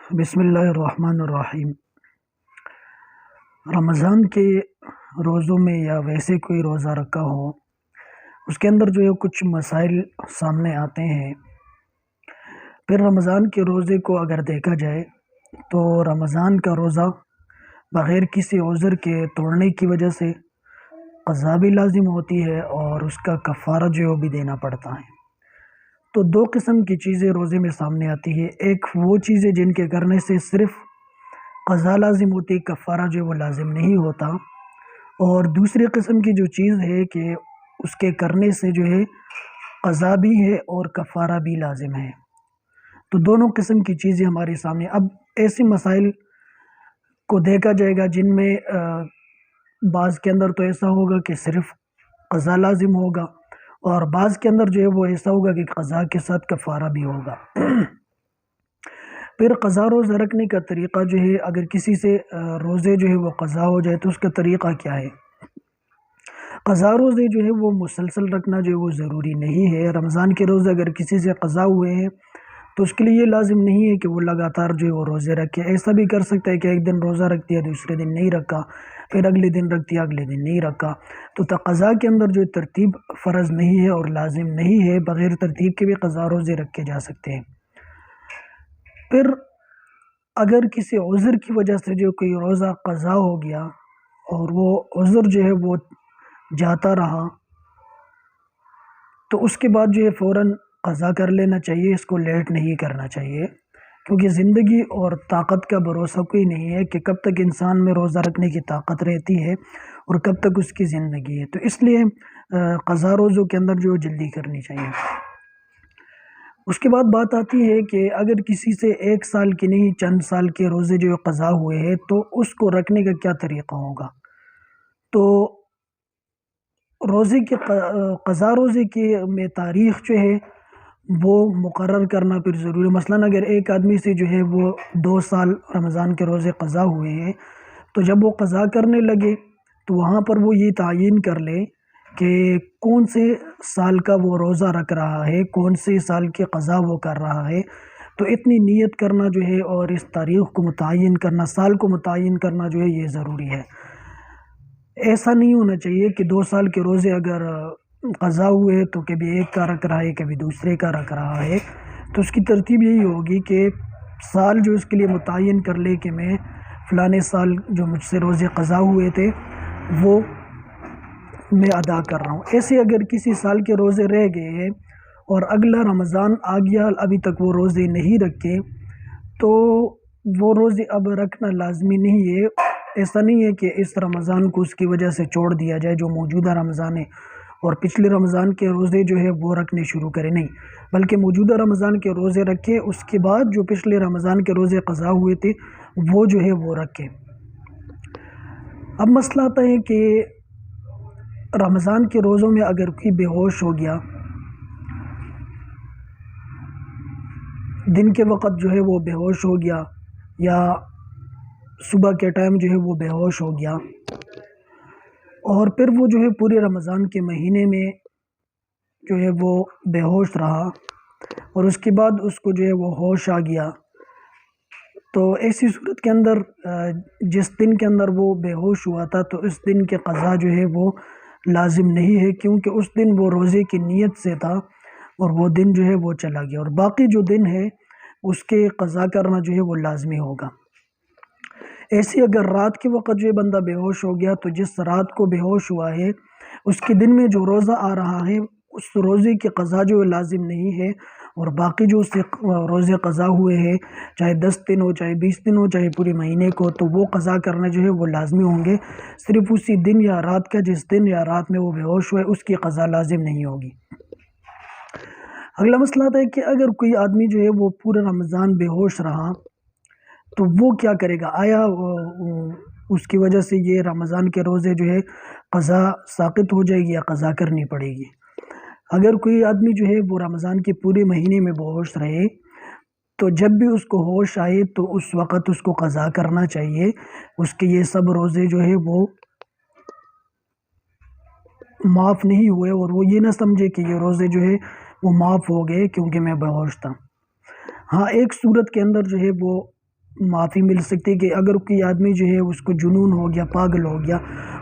بسم اللہ الرحمن الرحیم۔ رمضان کے روزوں میں یا ویسے کوئی روزہ رکھا ہو، اس کے اندر جو ہے کچھ مسائل سامنے آتے ہیں۔ پھر رمضان کے روزے کو اگر دیکھا جائے تو رمضان کا روزہ بغیر کسی عذر کے توڑنے کی وجہ سے قضا بھی لازم ہوتی ہے اور اس کا کفارہ جو ہے وہ بھی دینا پڑتا ہے۔ تو دو قسم کی چیزیں روزے میں سامنے آتی ہے، ایک وہ چیزیں جن کے کرنے سے صرف قضا لازم ہوتی، کفارہ جو ہے وہ لازم نہیں ہوتا، اور دوسری قسم کی جو چیز ہے کہ اس کے کرنے سے جو ہے قضا بھی ہے اور کفارہ بھی لازم ہے۔ تو دونوں قسم کی چیزیں ہمارے سامنے۔ اب ایسے مسائل کو دیکھا جائے گا جن میں بعض کے اندر تو ایسا ہوگا کہ صرف قضا لازم ہوگا، اور بعض کے اندر جو ہے وہ ایسا ہوگا کہ قضا کے ساتھ کفارہ بھی ہوگا۔ پھر قضا روزہ رکھنے کا طریقہ جو ہے، اگر کسی سے روزے جو ہے وہ قضا ہو جائے تو اس کا طریقہ کیا ہے؟ قضا روزے جو ہے وہ مسلسل رکھنا جو ہے وہ ضروری نہیں ہے۔ رمضان کے روزے اگر کسی سے قضا ہوئے ہیں تو اس کے لیے یہ لازم نہیں ہے کہ وہ لگاتار جو ہے وہ روزے رکھے۔ ایسا بھی کر سکتا ہے کہ ایک دن روزہ رکھ دیا، دوسرے دن نہیں رکھا، پھر اگلے دن رکھ دیا، اگلے دن نہیں رکھا۔ تو قضا کے اندر جو ترتیب فرض نہیں ہے اور لازم نہیں ہے، بغیر ترتیب کے بھی قضا روزے رکھے جا سکتے ہیں۔ پھر اگر کسی عذر کی وجہ سے جو کوئی روزہ قضا ہو گیا اور وہ عذر جو ہے وہ جاتا رہا، تو اس کے بعد جو ہے فوراً قضا کر لینا چاہیے، اس کو لیٹ نہیں کرنا چاہیے، کیونکہ زندگی اور طاقت کا بھروسہ کوئی نہیں ہے کہ کب تک انسان میں روزہ رکھنے کی طاقت رہتی ہے اور کب تک اس کی زندگی ہے۔ تو اس لیے قضا روزوں کے اندر جو جلدی کرنی چاہیے۔ اس کے بعد بات آتی ہے کہ اگر کسی سے 1 سال کی نہیں چند سال کے روزے جو قضا ہوئے ہیں تو اس کو رکھنے کا کیا طریقہ ہوگا؟ تو روزے کے قضا روزے کی میں تاریخ جو ہے وہ مقرر کرنا پھر ضروری ہے۔ مثلاً اگر ایک آدمی سے جو ہے وہ 2 سال رمضان کے روزے قضا ہوئے ہیں، تو جب وہ قضا کرنے لگے تو وہاں پر وہ یہ تعین کر لے کہ کون سے سال کا وہ روزہ رکھ رہا ہے، کون سے سال کی قضا وہ کر رہا ہے۔ تو اتنی نیت کرنا جو ہے اور اس تاریخ کو متعین کرنا، سال کو متعین کرنا جو ہے یہ ضروری ہے۔ ایسا نہیں ہونا چاہیے کہ 2 سال کے روزے اگر قضا ہوئے تو کبھی ایک کا رکھ رہا ہے، کبھی دوسرے کا رکھ رہا ہے۔ تو اس کی ترتیب یہی ہوگی کہ سال جو اس کے لیے متعین کر لے کہ میں فلانے سال جو مجھ سے روزے قضا ہوئے تھے وہ میں ادا کر رہا ہوں۔ ایسے اگر کسی سال کے روزے رہ گئے ہیں اور اگلا رمضان آ گیا، ابھی تک وہ روزے نہیں رکھے، تو وہ روزے اب رکھنا لازمی نہیں ہے۔ ایسا نہیں ہے کہ اس رمضان کو اس کی وجہ سے چھوڑ دیا جائے جو موجودہ رمضان ہے، اور پچھلے رمضان کے روزے جو ہے وہ رکھنے شروع کرے، نہیں، بلکہ موجودہ رمضان کے روزے رکھے، اس کے بعد جو پچھلے رمضان کے روزے قضا ہوئے تھے وہ جو ہے وہ رکھے۔ اب مسئلہ آتا ہے کہ رمضان کے روزوں میں اگر کوئی بے ہوش ہو گیا، دن کے وقت جو ہے وہ بے ہوش ہو گیا یا صبح کے ٹائم جو ہے وہ بے ہوش ہو گیا، اور پھر وہ جو ہے پورے رمضان کے مہینے میں جو ہے وہ بے ہوش رہا، اور اس کے بعد اس کو جو ہے وہ ہوش آ گیا، تو ایسی صورت کے اندر جس دن کے اندر وہ بے ہوش ہوا تھا تو اس دن کے قضا جو ہے وہ لازم نہیں ہے، کیونکہ اس دن وہ روزے کی نیت سے تھا اور وہ دن جو ہے وہ چلا گیا، اور باقی جو دن ہے اس کے قضا کرنا جو ہے وہ لازمی ہوگا۔ ایسے اگر رات کے وقت جو ہے بندہ بے ہوش ہو گیا تو جس رات کو بے ہوش ہوا ہے اس کے دن میں جو روزہ آ رہا ہے اس روزے کی قضا جو ہے لازم نہیں ہے، اور باقی جو اس سے روزے قضا ہوئے ہیں، چاہے 10 دن ہو، چاہے 20 دن ہو، چاہے پورے مہینے کو، تو وہ قضا کرنا جو ہے وہ لازمی ہوں گے۔ صرف اسی دن یا رات کا، جس دن یا رات میں وہ بے ہوش ہوئے، اس کی قضا لازم نہیں ہوگی۔ اگلا مسئلہ آتا ہے کہ اگر کوئی آدمی جو ہے وہ پورا رمضان بے ہوش رہا تو وہ کیا کرے گا؟ آیا اس کی وجہ سے یہ رمضان کے روزے جو ہے قضا ساقط ہو جائے گی یا قضا کرنی پڑے گی؟ اگر کوئی آدمی جو ہے وہ رمضان کے پورے مہینے میں بے ہوش رہے تو جب بھی اس کو ہوش آئے تو اس وقت اس کو قضا کرنا چاہیے۔ اس کے یہ سب روزے جو ہے وہ معاف نہیں ہوئے، اور وہ یہ نہ سمجھے کہ یہ روزے جو ہے وہ معاف ہو گئے کیونکہ میں بے ہوش تھا۔ ہاں، ایک صورت کے اندر جو ہے وہ معافی مل سکتی ہے کہ اگر کوئی آدمی جو ہے اس کو جنون ہو گیا، پاگل ہو گیا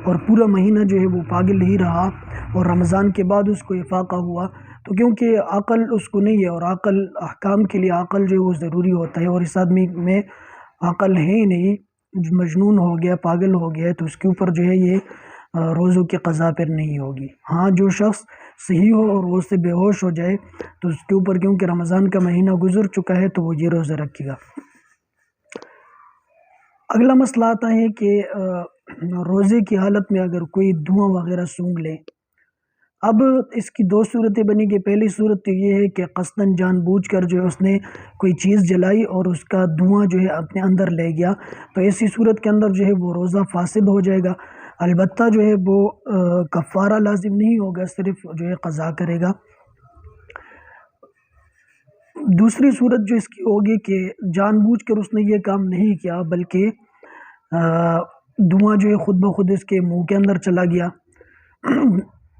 اور پورا مہینہ جو ہے وہ پاگل ہی رہا اور رمضان کے بعد اس کو افاقہ ہوا، تو کیونکہ عقل اس کو نہیں ہے، اور عقل احکام کے لیے عقل جو ہے وہ ضروری ہوتا ہے، اور اس آدمی میں عقل ہے ہی نہیں، مجنون ہو گیا، پاگل ہو گیا، تو اس کے اوپر جو ہے یہ روزوں کی قضا پھر نہیں ہوگی۔ ہاں جو شخص صحیح ہو اور وہ اس سے بے ہوش ہو جائے تو اس کے اوپر کیونکہ رمضان کا مہینہ گزر چکا ہے تو وہ یہ روزہ رکھے گا۔ اگلا مسئلہ آتا ہے کہ روزے کی حالت میں اگر کوئی دھواں وغیرہ سونگھ لے۔ اب اس کی دو صورتیں بنی کہ پہلی صورت تو یہ ہے کہ قصداً جان بوجھ کر جو ہے اس نے کوئی چیز جلائی اور اس کا دھواں جو ہے اپنے اندر لے گیا، تو ایسی صورت کے اندر جو ہے وہ روزہ فاسد ہو جائے گا، البتہ جو ہے وہ کفارہ لازم نہیں ہوگا، صرف جو ہے قضا کرے گا۔ دوسری صورت جو اس کی ہوگی کہ جان بوجھ کر اس نے یہ کام نہیں کیا بلکہ دھواں جو ہے خود بخود اس کے منہ کے اندر چلا گیا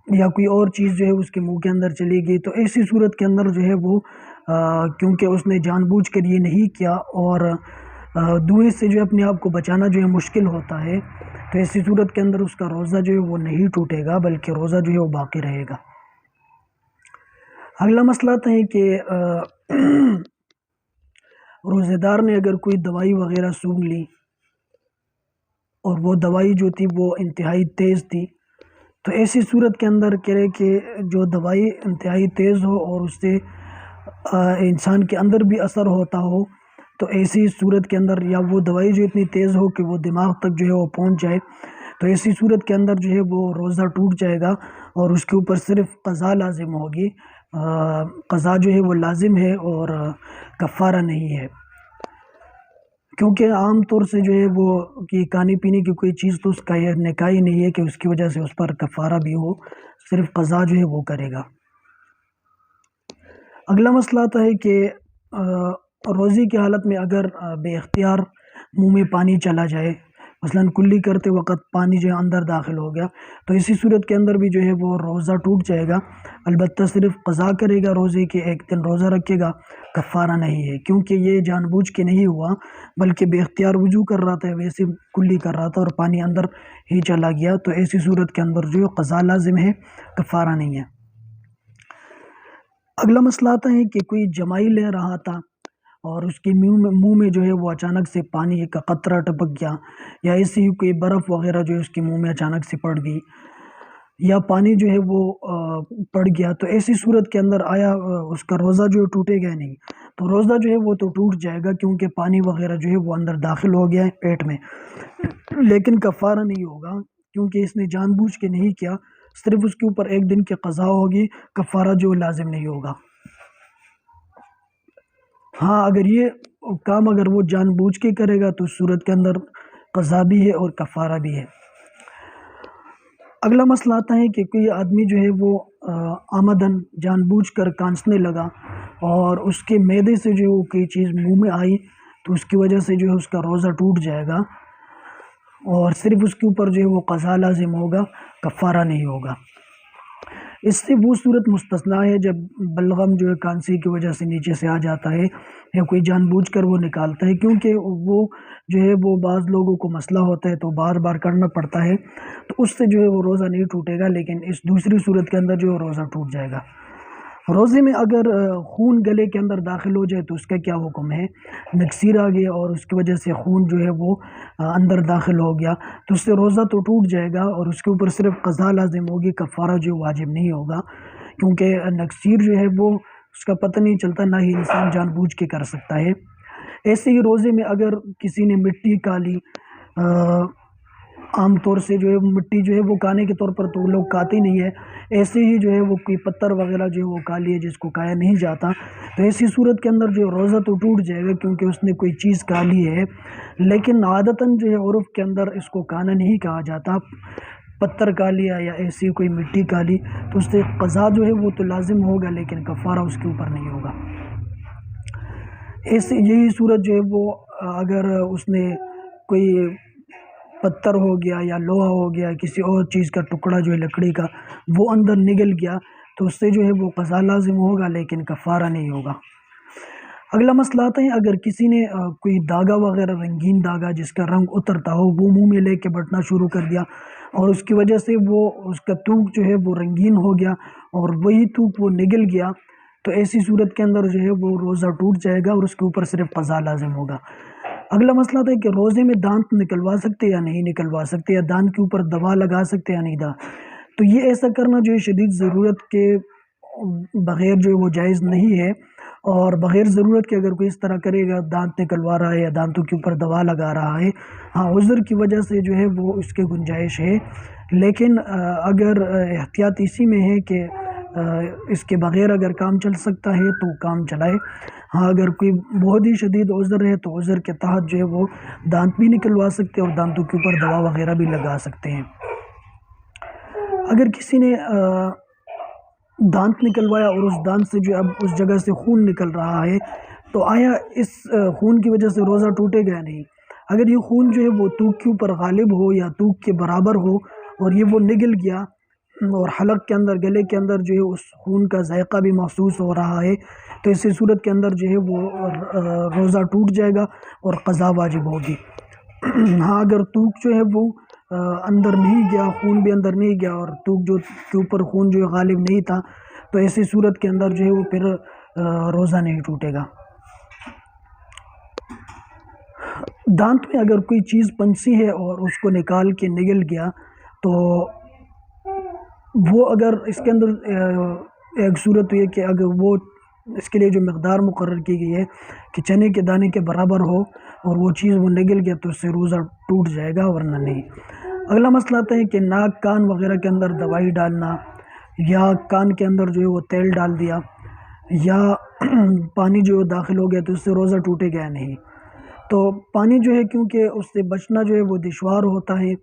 یا کوئی اور چیز جو ہے اس کے منہ کے اندر چلی گئی، تو ایسی صورت کے اندر جو ہے وہ کیونکہ اس نے جان بوجھ کر یہ نہیں کیا اور دھوئیں سے جو ہے اپنے آپ کو بچانا جو ہے مشکل ہوتا ہے، تو ایسی صورت کے اندر اس کا روزہ جو ہے وہ نہیں ٹوٹے گا بلکہ روزہ جو ہے وہ باقی رہے گا۔ اگلا مسئلہ آتا ہے کہ روزے دار نے اگر کوئی دوائی وغیرہ سونگھ لی اور وہ دوائی جو تھی وہ انتہائی تیز تھی، تو ایسی صورت کے اندر کرے کہ جو دوائی انتہائی تیز ہو اور اس سے انسان کے اندر بھی اثر ہوتا ہو، تو ایسی صورت کے اندر یا وہ دوائی جو اتنی تیز ہو کہ وہ دماغ تک جو ہے وہ پہنچ جائے، تو ایسی صورت کے اندر جو ہے وہ روزہ ٹوٹ جائے گا اور اس کے اوپر صرف قضا لازم ہوگی، قضا جو ہے وہ لازم ہے اور کفارہ نہیں ہے، کیونکہ عام طور سے جو ہے وہ کہ کھانے پینے کی کوئی چیز تو اس کا یہ نکاح ہی نہیں ہے کہ اس کی وجہ سے اس پر کفارہ بھی ہو، صرف قضا جو ہے وہ کرے گا۔ اگلا مسئلہ آتا ہے کہ روزے کی حالت میں اگر بے اختیار منہ میں پانی چلا جائے، مثلاً کلی کرتے وقت پانی جو ہے اندر داخل ہو گیا، تو اسی صورت کے اندر بھی جو ہے وہ روزہ ٹوٹ جائے گا، البتہ صرف قضا کرے گا روزے کے، ایک دن روزہ رکھے گا، کفارہ نہیں ہے، کیونکہ یہ جان بوجھ کے نہیں ہوا بلکہ بے اختیار وضو کر رہا تھا، ویسے کلی کر رہا تھا اور پانی اندر ہی چلا گیا، تو ایسی صورت کے اندر جو ہے قضا لازم ہے، کفارہ نہیں ہے۔ اگلا مسئلہ آتا ہے کہ کوئی جمائی لے رہا تھا اور اس کے منہ میں جو ہے وہ اچانک سے پانی کا قطرہ ٹپک گیا، یا ایسی ہی کوئی برف وغیرہ جو ہے اس کے منہ میں اچانک سے پڑ گئی، یا پانی جو ہے وہ پڑ گیا، تو ایسی صورت کے اندر آیا اس کا روزہ جو ہے ٹوٹے گا نہیں؟ تو روزہ جو ہے وہ تو ٹوٹ جائے گا کیونکہ پانی وغیرہ جو ہے وہ اندر داخل ہو گیا ہے پیٹ میں، لیکن کفارہ نہیں ہوگا کیونکہ اس نے جان بوجھ کے نہیں کیا، صرف اس کے اوپر ایک دن کی قضا ہوگی، کفارہ جو لازم نہیں ہوگا۔ ہاں اگر یہ کام اگر وہ جان بوجھ کے کرے گا تو اس صورت کے اندر قضا بھی ہے اور کفارہ بھی ہے۔ اگلا مسئلہ آتا ہے کہ کوئی آدمی جو ہے وہ آمدن جان بوجھ کر کانسنے لگا اور اس کے معدے سے جو ہے وہ کوئی چیز منہ میں آئی، تو اس کی وجہ سے جو ہے اس کا روزہ ٹوٹ جائے گا اور صرف اس کے اوپر جو ہے وہ قضا لازم ہوگا، کفارہ نہیں ہوگا۔ اس سے وہ صورت مستثنیٰ ہے جب بلغم جو ہے کانسی کی وجہ سے نیچے سے آ جاتا ہے یا کوئی جان بوجھ کر وہ نکالتا ہے، کیونکہ وہ جو ہے وہ بعض لوگوں کو مسئلہ ہوتا ہے تو بار بار کرنا پڑتا ہے، تو اس سے جو ہے وہ روزہ نہیں ٹوٹے گا، لیکن اس دوسری صورت کے اندر جو ہے روزہ ٹوٹ جائے گا۔ روزے میں اگر خون گلے کے اندر داخل ہو جائے تو اس کا کیا حکم ہے؟ نکسیر آ گیا اور اس کی وجہ سے خون جو ہے وہ اندر داخل ہو گیا، تو اس سے روزہ تو ٹوٹ جائے گا اور اس کے اوپر صرف قضا لازم ہوگی، کفارہ جو واجب نہیں ہوگا، کیونکہ نکسیر جو ہے وہ اس کا پتہ نہیں چلتا، نہ ہی انسان جان بوجھ کے کر سکتا ہے۔ ایسے ہی روزے میں اگر کسی نے مٹی کالی، عام طور سے جو ہے مٹی جو ہے وہ کھانے کے طور پر تو لوگ کھاتے نہیں ہے، ایسے ہی جو ہے وہ کوئی پتھر وغیرہ جو ہے وہ کھا لیے جس کو کھایا نہیں جاتا، تو ایسی صورت کے اندر جو روزہ تو ٹوٹ جائے گا کیونکہ اس نے کوئی چیز کھا لی ہے، لیکن عادتاً جو ہے عرف کے اندر اس کو کھانا نہیں کہا جاتا، پتھر کھا لیا یا ایسی کوئی مٹی کھا لی تو اس سے قضا جو ہے وہ تو لازم ہوگا لیکن کفارہ اس کے اوپر نہیں ہوگا۔ ایسے یہی صورت جو ہے وہ اگر اس نے کوئی پتھر ہو گیا یا لوہا ہو گیا، کسی اور چیز کا ٹکڑا جو ہے لکڑی کا وہ اندر نگل گیا تو اس سے جو ہے وہ قضا لازم ہوگا لیکن کفارہ نہیں ہوگا۔ اگلا مسئلہ آتا ہے اگر کسی نے کوئی داغا وغیرہ رنگین داغا جس کا رنگ اترتا ہو وہ منہ میں لے کے بٹنا شروع کر دیا اور اس کی وجہ سے وہ اس کا تھوک جو ہے وہ رنگین ہو گیا اور وہی تھوک وہ نگل گیا، تو ایسی صورت کے اندر جو ہے وہ روزہ ٹوٹ جائے گا اور اس کے اوپر صرف قضا لازم ہوگا۔ اگلا مسئلہ تھا کہ روزے میں دانت نکلوا سکتے یا نہیں نکلوا سکتے، یا دانت کے اوپر دوا لگا سکتے یا نہیں تو یہ ایسا کرنا جو ہے شدید ضرورت کے بغیر جو ہے وہ جائز نہیں ہے، اور بغیر ضرورت کے اگر کوئی اس طرح کرے گا، دانت نکلوا رہا ہے یا دانتوں کے اوپر دوا لگا رہا ہے، ہاں عذر کی وجہ سے جو ہے وہ اس کے گنجائش ہے، لیکن اگر احتیاط اسی میں ہے کہ اس کے بغیر اگر کام چل سکتا ہے تو کام چلائے۔ ہاں اگر کوئی بہت ہی شدید عذر ہے تو عذر کے تحت جو ہے وہ دانت بھی نکلوا سکتے ہیں اور دانتوں کے اوپر دوا وغیرہ بھی لگا سکتے ہیں۔ اگر کسی نے دانت نکلوایا اور اس دانت سے جو اب اس جگہ سے خون نکل رہا ہے، تو آیا اس خون کی وجہ سے روزہ ٹوٹے گا نہیں؟ اگر یہ خون جو ہے وہ تھوک کے اوپر غالب ہو یا تھوک کے برابر ہو اور یہ وہ نگل گیا اور حلق کے اندر گلے کے اندر جو ہے اس خون کا ذائقہ بھی محسوس ہو رہا ہے، تو اسی صورت کے اندر جو ہے وہ روزہ ٹوٹ جائے گا اور قضا واجب ہوگی۔ ہاں اگر تھوک جو ہے وہ اندر نہیں گیا، خون بھی اندر نہیں گیا اور تھوک جو کے اوپر خون جو ہے غالب نہیں تھا، تو ایسی صورت کے اندر جو ہے وہ پھر روزہ نہیں ٹوٹے گا۔ دانت میں اگر کوئی چیز پنسی ہے اور اس کو نکال کے نگل گیا، تو وہ اگر اس کے اندر ایک صورت یہ کہ اگر وہ اس کے لیے جو مقدار مقرر کی گئی ہے کہ چنے کے دانے کے برابر ہو اور وہ چیز وہ نگل گیا تو اس سے روزہ ٹوٹ جائے گا ورنہ نہیں۔ اگلا مسئلہ آتا ہے کہ ناک کان وغیرہ کے اندر دوائی ڈالنا، یا کان کے اندر جو ہے وہ تیل ڈال دیا، یا پانی جو داخل ہو گیا تو اس سے روزہ ٹوٹے گا نہیں۔ تو پانی جو ہے کیونکہ اس سے بچنا جو ہے وہ دشوار ہوتا ہے،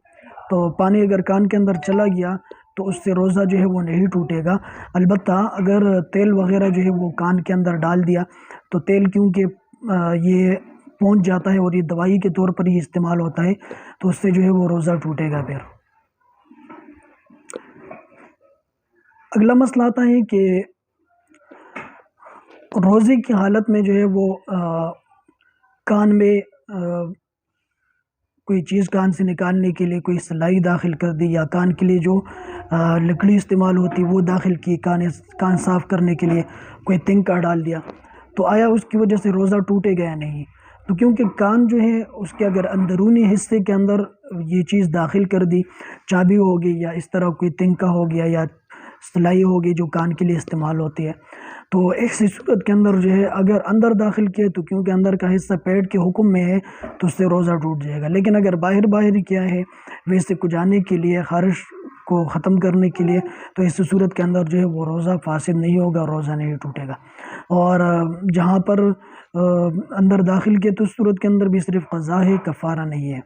تو پانی اگر کان کے اندر چلا گیا تو اس سے روزہ جو ہے وہ نہیں ٹوٹے گا۔ البتہ اگر تیل وغیرہ جو ہے وہ کان کے اندر ڈال دیا تو تیل کیونکہ یہ پہنچ جاتا ہے اور یہ دوائی کے طور پر ہی استعمال ہوتا ہے، تو اس سے جو ہے وہ روزہ ٹوٹے گا۔ پھر اگلا مسئلہ آتا ہے کہ روزے کی حالت میں جو ہے وہ کان میں کوئی چیز کان سے نکالنے کے لیے کوئی سلائی داخل کر دی، یا کان کے لیے جو لکڑی استعمال ہوتی وہ داخل کی، کان صاف کرنے کے لیے کوئی تنکا ڈال دیا، تو آیا اس کی وجہ سے روزہ ٹوٹے گا یا نہیں؟ تو کیونکہ کان جو ہے اس کے اگر اندرونی حصے کے اندر یہ چیز داخل کر دی، چابی ہوگی یا اس طرح کوئی تنکا ہو گیا یا سلائی ہوگی جو کان کے لیے استعمال ہوتی ہے، تو ایسی صورت کے اندر جو ہے اگر اندر داخل کیے تو کیونکہ اندر کا حصہ پیٹ کے حکم میں ہے تو اس سے روزہ ٹوٹ جائے گا، لیکن اگر باہر کیا ہے ویسے کو جانے کے لیے، خارش کو ختم کرنے کے لیے، تو اس صورت کے اندر جو ہے وہ روزہ فاسد نہیں ہوگا، روزہ نہیں ٹوٹے گا۔ اور جہاں پر اندر داخل کیے تو اس صورت کے اندر بھی صرف قضا ہے، کفارہ نہیں ہے۔